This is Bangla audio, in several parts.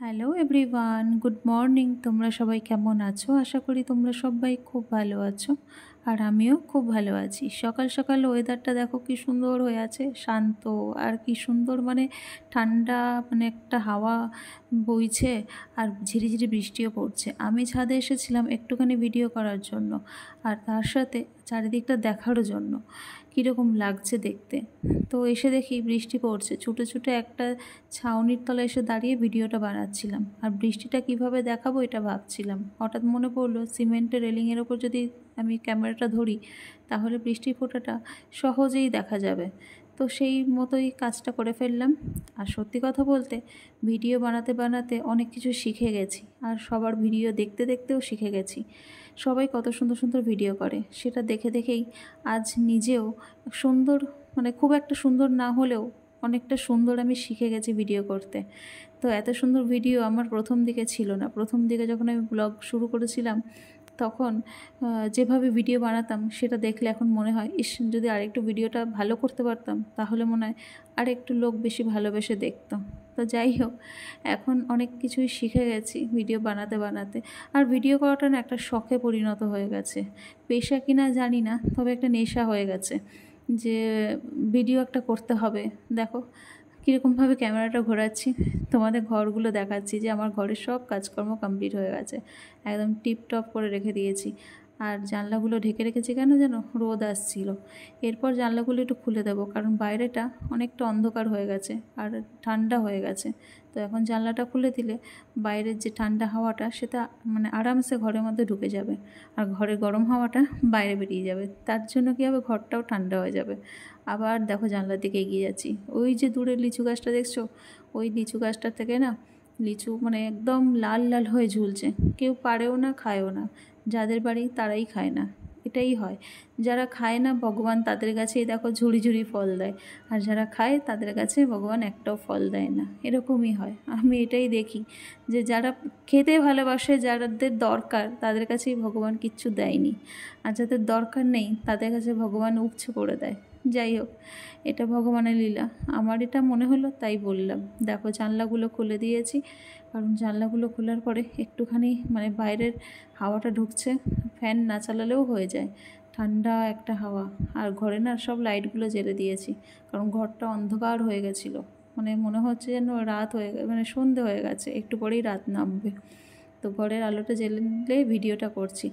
Hello everyone, good morning. তোমরা সবাই কেমন আছো? আশা করি তোমরা সবাই খুব ভালো আছো, আর আমিও খুব ভালো আছি। সকাল সকাল ওয়েদারটা দেখো কি সুন্দর হয়ে আছে, শান্ত আর কি সুন্দর, মানে ঠান্ডা, মানে একটা হাওয়া বইছে আর ঝিরিঝিরি বৃষ্টিও পড়ছে। আমি ছাদে এসেছিলাম একটুখানি ভিডিও করার জন্য, আর তার সাথে চারিদিকটা দেখারও জন্য কীরকম লাগছে দেখতে। তো এসে দেখি বৃষ্টি পড়ছে, ছুটে ছুটে একটা ছাউনির তলায় এসে দাঁড়িয়ে ভিডিওটা বানাচ্ছিলাম, আর বৃষ্টিটা কিভাবে দেখাবো এটা ভাবছিলাম। হঠাৎ মনে পড়লো সিমেন্টের রেলিংয়ের ওপর যদি আমি ক্যামেরাটা ধরি তাহলে বৃষ্টির ফোঁটাটা সহজেই দেখা যাবে। তো সেই মতোই কাজটা করে ফেললাম। আর সত্যি কথা বলতে ভিডিও বানাতে বানাতে অনেক কিছু শিখে গেছি, আর সবার ভিডিও দেখতে দেখতেও শিখে গেছি। সবাই কত সুন্দর সুন্দর ভিডিও করে, সেটা দেখে দেখেই আজ নিজেও সুন্দর, মানে খুব একটা সুন্দর না হলেও অনেকটা সুন্দর আমি শিখে গেছি ভিডিও করতে। তো এত সুন্দর ভিডিও আমার প্রথম দিকে ছিল না। প্রথম দিকে যখন আমি ব্লগ শুরু করেছিলাম তখন যেভাবে ভিডিও বানাতাম সেটা দেখলে এখন মনে হয়, ইস, যদি আরেকটু ভিডিওটা ভালো করতে পারতাম তাহলে মনে হয় আরেকটু লোক বেশি ভালোবেসে দেখতো। তো যাই হোক, এখন অনেক কিছুই শিখে গেছি ভিডিও বানাতে বানাতে। আর ভিডিও করাটা না একটা শখে পরিণত হয়ে গেছে। পেশা কিনা জানি না, তবে একটা নেশা হয়ে গেছে যে ভিডিও একটা করতে হবে। দেখো কীরকমভাবে ক্যামেরাটা ঘোরাচ্ছি, তোমাদের ঘরগুলো দেখাচ্ছি যে আমার ঘরের সব কাজকর্ম কমপ্লিট হয়ে গেছে, একদম টিপটপ করে রেখে দিয়েছি। আর জানলাগুলো ঢেকে রেখেছি কেন যেন, রোদ আসছিল। এরপর জানলাগুলো একটু খুলে দেবো, কারণ বাইরেটা অনেকটা অন্ধকার হয়ে গেছে আর ঠান্ডা হয়ে গেছে। তো এখন জানলাটা খুলে দিলে বাইরের যে ঠান্ডা হাওয়াটা সেটা মানে আরামসে ঘরের মধ্যে ঢুকে যাবে, আর ঘরের গরম হাওয়াটা বাইরে বেরিয়ে যাবে। তার জন্য কী হবে, ঘরটাও ঠান্ডা হয়ে যাবে। আবার দেখো জানলার দিকে এগিয়ে যাচ্ছি, ওই যে দূরে লিচু গাছটা দেখছো, ওই লিচু গাছটার থেকে না লিচু মানে একদম লাল লাল হয়ে ঝুলছে। কেউ পারেও না, খায়ও না। যাদের বাড়ি তারাই খায় না, এটাই হয়। যারা খায় না ভগবান তাদের কাছেই দেখো ঝুড়ি ঝুড়ি ফল দেয়, আর যারা খায় তাদের কাছে ভগবান একটাও ফল দেয় না। এরকমই হয়, আমি এটাই দেখি যে যারা খেতে ভালোবাসে, যাদের দরকার তাদের কাছেই ভগবান কিচ্ছু দেয়নি, আর যাদের দরকার নেই তাদের কাছে ভগবান উপচে পড়ে দেয়। যাই হোক, এটা ভগবানের লীলা। আমার এটা মনে হলো তাই বললাম। দেখো জানলাগুলো খুলে দিয়েছি, কারণ জানলাগুলো খোলার পরে একটুখানি মানে বাইরের হাওয়াটা ঢুকছে, ফ্যান না চালালেও হয়ে যায়, ঠান্ডা একটা হাওয়া। আর ঘরে না সব লাইটগুলো জ্বেলে দিয়েছি, কারণ ঘরটা অন্ধকার হয়ে গেছিলো, মানে মনে হচ্ছে যেন রাত হয়ে মানে সন্ধে হয়ে গেছে, একটু পরেই রাত নামবে। তো ঘরের আলোটা জ্বেলে ভিডিওটা করছি।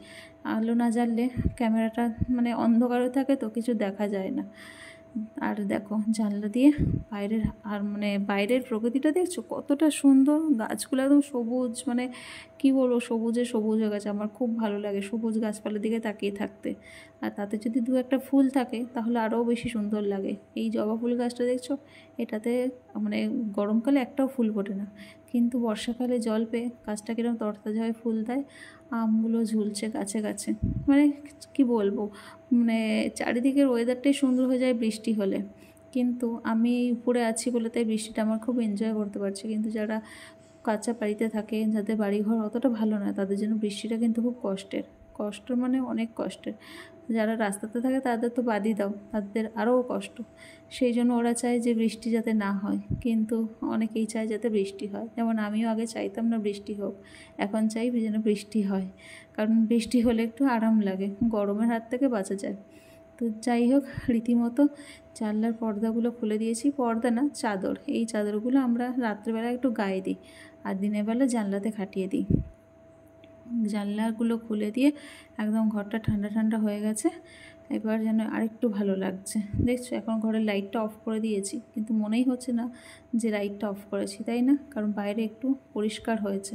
আলো না জ্বাললে ক্যামেরাটা মানে অন্ধকারে থাকে তো কিছু দেখা যায় না। আর দেখো জানলা দিয়ে বাইরের, আর মানে বাইরের প্রকৃতিটা দেখছো কতটা সুন্দর, গাছগুলো একদম সবুজ, মানে কি বলবো, সবুজে সবুজ হয়ে গেছে। আমার খুব ভালো লাগে সবুজ গাছপালার দিকে তাকিয়ে থাকতে, আর তাতে যদি দু একটা ফুল থাকে তাহলে আরও বেশি সুন্দর লাগে। এই জবা ফুল গাছটা দেখছো, এটাতে মানে গরমকালে একটাও ফুল ফোটে না, কিন্তু বর্ষাকালে জল পেয়ে গাছটা কিরকম তরতাজা হয়ে ফুল দেয়। আমগুলো ঝুলছে গাছে গাছে, মানে কি বলবো, মানে চারিদিকের ওয়েদারটাই সুন্দর হয়ে যায় বৃষ্টি হলে। কিন্তু আমি উপরে আছি বলে তাই বৃষ্টিটা আমার খুব এনজয় করতে পারছি, কিন্তু যারা কাঁচা বাড়িতে থাকে, যাদের বাড়িঘর অতটা ভালো না, তাদের জন্য বৃষ্টিটা কিন্তু খুব কষ্টের। কষ্ট মানে অনেক কষ্টের। যারা রাস্তাতে থাকে তাদের তো বাদই দাও, তাদের আরও কষ্ট। সেই জন্য ওরা চায় যে বৃষ্টি যাতে না হয়, কিন্তু অনেকেই চায় যাতে বৃষ্টি হয়। যেমন আমিও আগে চাইতাম না বৃষ্টি হোক, এখন চাই যেন বৃষ্টি হয়, কারণ বৃষ্টি হলে একটু আরাম লাগে, গরমের হাত থেকে বাঁচা যায়। তো যাই হোক, রীতিমতো জানলার পর্দাগুলো খুলে দিয়েছি। পর্দা না, চাদর। এই চাদরগুলো আমরা রাত্রেবেলা একটু গায়ে দিই, আর দিনের বেলা জানলাতে খাটিয়ে দিই। জানলাগুলো খুলে দিয়ে একদম ঘরটা ঠান্ডা ঠান্ডা হয়ে গেছে, এবার যেন আরেকটু ভালো লাগছে। দেখছো এখন ঘরের লাইটটা অফ করে দিয়েছি, কিন্তু মনেই হচ্ছে না যে লাইটটা অফ করেছি, তাই না? কারণ বাইরে একটু পরিষ্কার হয়েছে,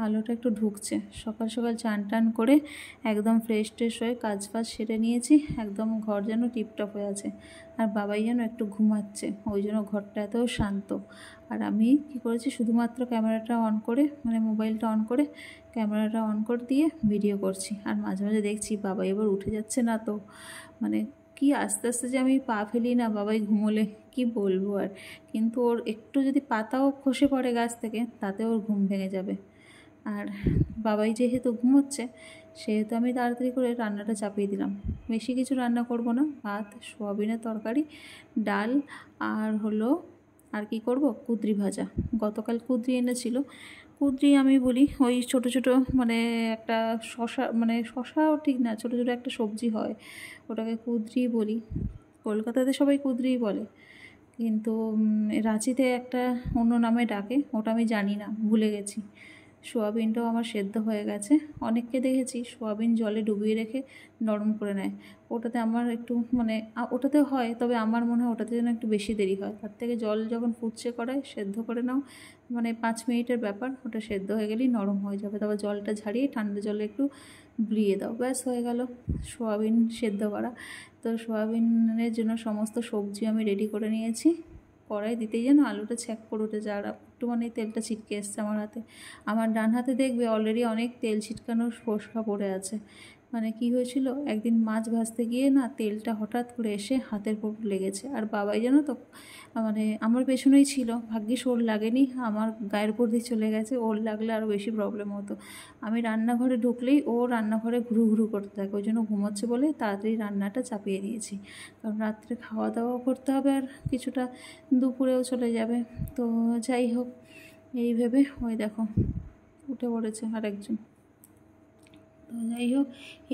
আলোটা একটু ঢুকছে। সকাল সকাল চান টান করে একদম ফ্রেশ ট্রেশ হয়ে কাজ ফাজ সেরে নিয়েছি, একদম ঘর যেন টিপটপ হয়ে আছে। আর বাবাই যেন একটু ঘুমাচ্ছে, ওই জন্য ঘরটা এত শান্ত। আর আমি কী করেছি, শুধুমাত্র ক্যামেরাটা অন করে, মানে মোবাইলটা অন করে ক্যামেরাটা অন করে দিয়ে ভিডিও করছি। আর মাঝে মাঝে দেখছি বাবাই এবার উঠে যাচ্ছে না, তো মানে কি আস্তে আস্তে যে আমি পা ফেলি না বাবাই ঘুমোলে, কি বলবো আর। কিন্তু ওর একটু যদি পাতাও খসে পড়ে গাছ থেকে, তাতে ওর ঘুম ভেঙে যাবে। আর বাবাই যেহেতু ঘুমোচ্ছে সেহেতু আমি তাড়াতাড়ি করে রান্নাটা চাপিয়ে দিলাম। বেশি কিছু রান্না করব না, ভাত, সোয়াবিনের তরকারি, ডাল, আর হলো আর কি করব, কুঁদরি ভাজা। গতকাল কুঁদরি এনেছিল, কুঁদরি আমি বলি ওই ছোট ছোট মানে একটা শশা, মানে শশাও ঠিক না, ছোট ছোট একটা সবজি হয়, ওটাকে কুঁদরি বলি। কলকাতাতে সবাই কুঁদরিই বলে, কিন্তু রাঁচিতে একটা অন্য নামে ডাকে, ওটা আমি জানি না, ভুলে গেছি। সোয়াবিনটাও আমার সেদ্ধ হয়ে গেছে। অনেককে দেখেছি সোয়াবিন জলে ডুবিয়ে রেখে নরম করে নেয়, ওটাতে আমার একটু মানে ওটাতেও হয়, তবে আমার মনে হয় ওটাতে যেন একটু বেশি দেরি হয়। তার থেকে জল যখন ফুটছে কড়ায় সেদ্ধ করে নাও, মানে 5 মিনিটের ব্যাপার, ওটা সেদ্ধ হয়ে গেলেই নরম হয়ে যাবে। তারপর জলটা ঝারিয়ে ঠান্ডা জলে একটু বুলিয়ে দাও, ব্যাস হয়ে গেল সোয়াবিন সেদ্ধ করা। তো সোয়াবিনের জন্য সমস্ত সবজি আমি রেডি করে নিয়েছি। কড়াই দিতেই যেন আলুটা ছ্যাক করে উঠেছে, আর একটুখানি তেলটা ছিটকে এসছে আমার হাতে। আমার ডান হাতে দেখবে অলরেডি অনেক তেল ছিটকানোর ফোসকা পড়ে আছে। মানে কি হয়েছিল, একদিন মাছ ভাজতে গিয়ে না তেলটা হঠাৎ করে এসে হাতের উপর লেগেছে, আর বাবাই জানো তো মানে আমার পেছনেই ছিল, ভাগ্যিস ওর লাগেনি, আমার গায়ের উপর দিয়ে চলে গেছে, ওর লাগলে আরও বেশি প্রবলেম হতো। আমি রান্নাঘরে ঢুকলেই ও রান্নাঘরে ঘুরু ঘুরু করতে থাকে, ওই জন্য ঘুমোচ্ছে বলে তাড়াতাড়ি রান্নাটা চাপিয়ে দিয়েছি, কারণ রাত্রে খাওয়া দাওয়াও করতে হবে আর কিছুটা দুপুরেও চলে যাবে। তো যাই হোক, এই ভেবে ওই দেখো উঠে পড়েছে আরেকজন। তো যাই হোক,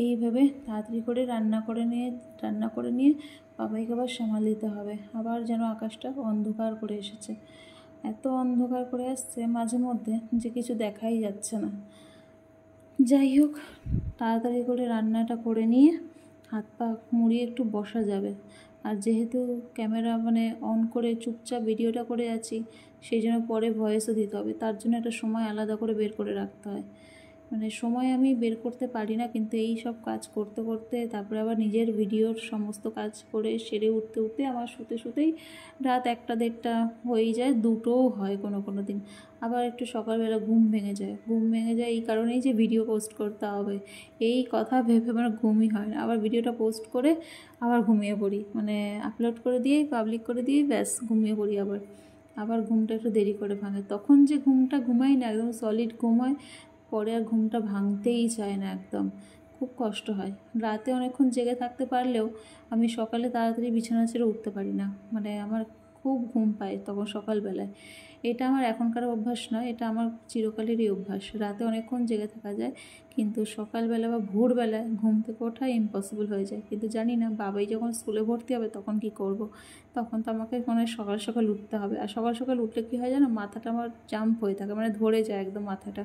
এইভাবে তাড়াতাড়ি করে রান্না করে নিয়ে বাবাইকে আবার সামাল দিতে হবে। আবার যেন আকাশটা অন্ধকার করে এসেছে, এত অন্ধকার করে আসছে মাঝে মধ্যে যে কিছু দেখাই যাচ্ছে না। যাই হোক, তাড়াতাড়ি করে রান্নাটা করে নিয়ে হাত পা মুড়িয়ে একটু বসা যাবে। আর যেহেতু ক্যামেরা মানে অন করে চুপচাপ ভিডিওটা করে আছি, সেই জন্য পরে ভয়েসও দিতে হবে, তার জন্য একটা সময় আলাদা করে বের করে রাখতে হয়। মানে সময় আমি বের করতে পারি না, কিন্তু এই সব কাজ করতে করতে তারপরে আবার নিজের ভিডিওর সমস্ত কাজ করে সেরে উঠতে উঠতে আমার শুতেই রাত 1টা 1:30 হয়েই যায়, 2টোও হয় কোনো কোনো দিন। আবার একটু সকালবেলা ঘুম ভেঙে যায় এই কারণেই যে ভিডিও পোস্ট করতে হবে, এই কথা ভেবে আমার ঘুমই হয় না। আবার ভিডিওটা পোস্ট করে আবার ঘুমিয়ে পড়ি, মানে আপলোড করে দিয়েই পাবলিক করে দিয়েই ব্যাস ঘুমিয়ে পড়ি। আবার ঘুমটা একটু দেরি করে ভাঙে, তখন যে ঘুমটা ঘুমাই না, একদম সলিড ঘুম হয়, পরে আর ঘুমটা ভাঙতেই চায় না, একদম খুব কষ্ট হয়। রাতে অনেকক্ষণ জেগে থাকতে পারলেও আমি সকালে তাড়াতাড়ি বিছানা ছেড়ে উঠতে পারি না, মানে আমার খুব ঘুম পায় তখন সকালবেলায়। এটা আমার এখনকার অভ্যাস নয়, এটা আমার চিরকালেরই অভ্যাস। রাতে অনেকক্ষণ জেগে থাকা যায়, কিন্তু সকালবেলা বা ভোরবেলায় ঘুম থেকে ওঠা ইম্পসিবল হয়ে যায়। কিন্তু জানি না বাবাই যখন স্কুলে ভর্তি হবে তখন কি করব। তখন তো আমাকে মানে সকাল সকাল উঠতে হবে, আর সকাল সকাল উঠলে কী হয় জানো, মাথাটা আমার জাম্প হয়ে থাকে, মানে ধরে যায় একদম মাথাটা,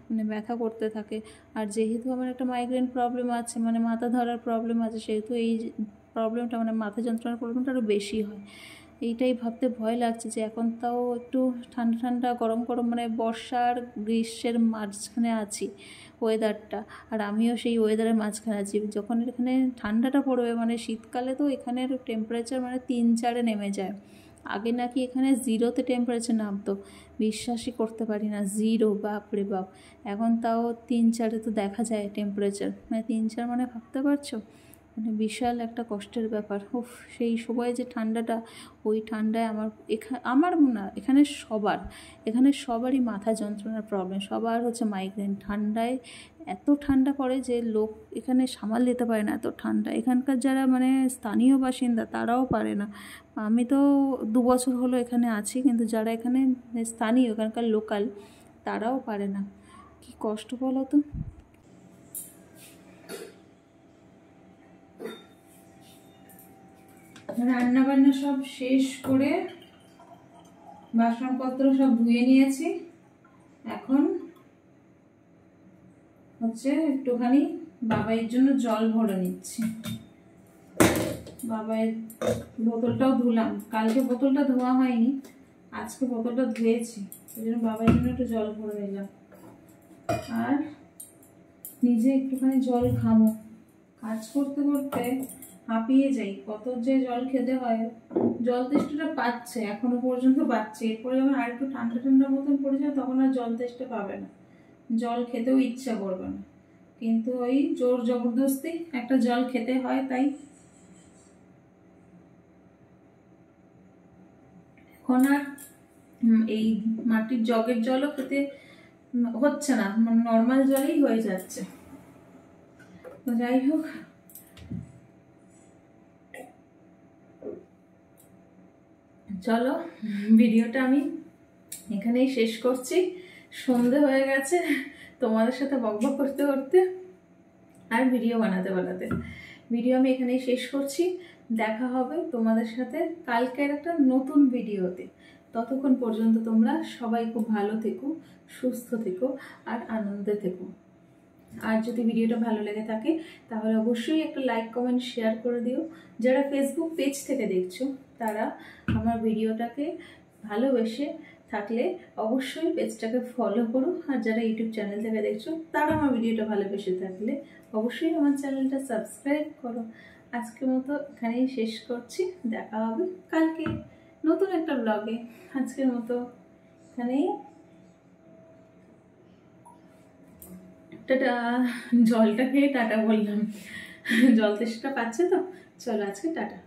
মানে ব্যথা করতে থাকে। আর যেহেতু আমার একটা মাইগ্রেন প্রবলেম আছে, মানে মাথা ধরার প্রবলেম আছে, সেহেতু এই প্রবলেমটা মানে মাথা যন্ত্রণার প্রবলেমটা আরও বেশি হয়। এইটাই ভাবতে ভয় লাগছে যে এখন তাও একটু ঠান্ডা ঠান্ডা গরম গরম মানে বর্ষার গ্রীষ্মের মাঝখানে আছি ওয়েদারটা, আর আমিও সেই ওয়েদারের মাঝখানে আছি। যখন এখানে ঠান্ডাটা পড়বে, মানে শীতকালে তো এখানের টেম্পারেচার মানে 3-4-এ নেমে যায়। আগে নাকি এখানে 0-তে টেম্পারেচার নামতো, বিশ্বাসই করতে পারি না, 0, বাপরে বাপ। এখন তাও 3-4-এ তো দেখা যায় টেম্পারেচার, মানে 3-4 মানে ভাবতে পারছো, মানে বিশাল একটা কষ্টের ব্যাপার। উফ, সেই সময় যে ঠান্ডাটা, ওই ঠান্ডায় আমার না, এখানে সবারই মাথা যন্ত্রণার প্রবলেম, সবার হচ্ছে মাইগ্রেন। ঠান্ডায় এত ঠান্ডা পড়ে যে লোক এখানে সামাল দিতে পারে না, এত ঠান্ডা। এখানকার যারা মানে স্থানীয় বাসিন্দা তারাও পারে না। আমি তো 2 বছর হলো এখানে আছি, কিন্তু যারা এখানে স্থানীয়, এখানকার লোকাল, তারাও পারে না। কি কষ্ট বলো তো। রান্না বান্না সব শেষ করে বাসনপত্র সব ধুয়ে নিয়েছি, এখন হচ্ছে একটুখানি বাবাইয়ের জন্য জল ভরে নিচ্ছি। বাবাইয়ের বোতলটাও ধুলাম, কালকে বোতলটা ধোয়া হয়নি, আজকে বোতলটা ধুয়েছি, ওই জন্য বাবাইয়ের জন্য একটু জল ভরে নিলাম। আর নিজে একটুখানি জল খাবো, কাজ করতে করতে হাঁপিয়ে যাই, কত যে জল খেতে হয়। জল তেষ্টাটা পাচ্ছে, এখনো পর্যন্ত পাচ্ছে, এরপরে যখন আর একটু ঠান্ডা ঠান্ডা মতন পড়ে যায় তখন আর জল তেষ্টা পাবে না, জল খেতেও ইচ্ছা করবে না, কিন্তু ওই জোর জবরদস্তি একটা জল খেতে হয়। তাই এখন আর এই মাটির জগের জলও খেতে হচ্ছে না, মানে নর্মাল জলেই হয়ে যাচ্ছে। তো যাই হোক, চলো ভিডিওটা আমি এখানেই শেষ করছি। সন্ধে হয়ে গেছে তোমাদের সাথে বকবক করতে করতে আর ভিডিও বানাতে। ভিডিও আমি এখানেই শেষ করছি। দেখা হবে তোমাদের সাথে কালকের একটা নতুন ভিডিওতে। ততক্ষণ পর্যন্ত তোমরা সবাই খুব ভালো থেকো, সুস্থ থেকো আর আনন্দে থেকো। আর যদি ভিডিওটা ভালো লেগে থাকে তাহলে অবশ্যই একটা লাইক কমেন্ট শেয়ার করে দিও। যারা ফেসবুক পেজ থেকে দেখছো তারা আমার ভিডিওটাকে ভালোবেসে থাকলে অবশ্যই পেজটাকে ফলো করো। আর যারা ইউটিউব চ্যানেল থেকে দেখছো তারা আমার ভিডিওটা ভালোবেসে থাকলে অবশ্যই আমার চ্যানেলটা সাবস্ক্রাইব করো। আজকের মতো এখানেই শেষ করছি। দেখা হবে কালকে নতুন একটা ব্লগে। আজকের মতো এখানেই টাটা। জলটা খেয়ে টাটা বললাম, জল তেষ্টা পাচ্ছে তো। চলো আজকে টাটা।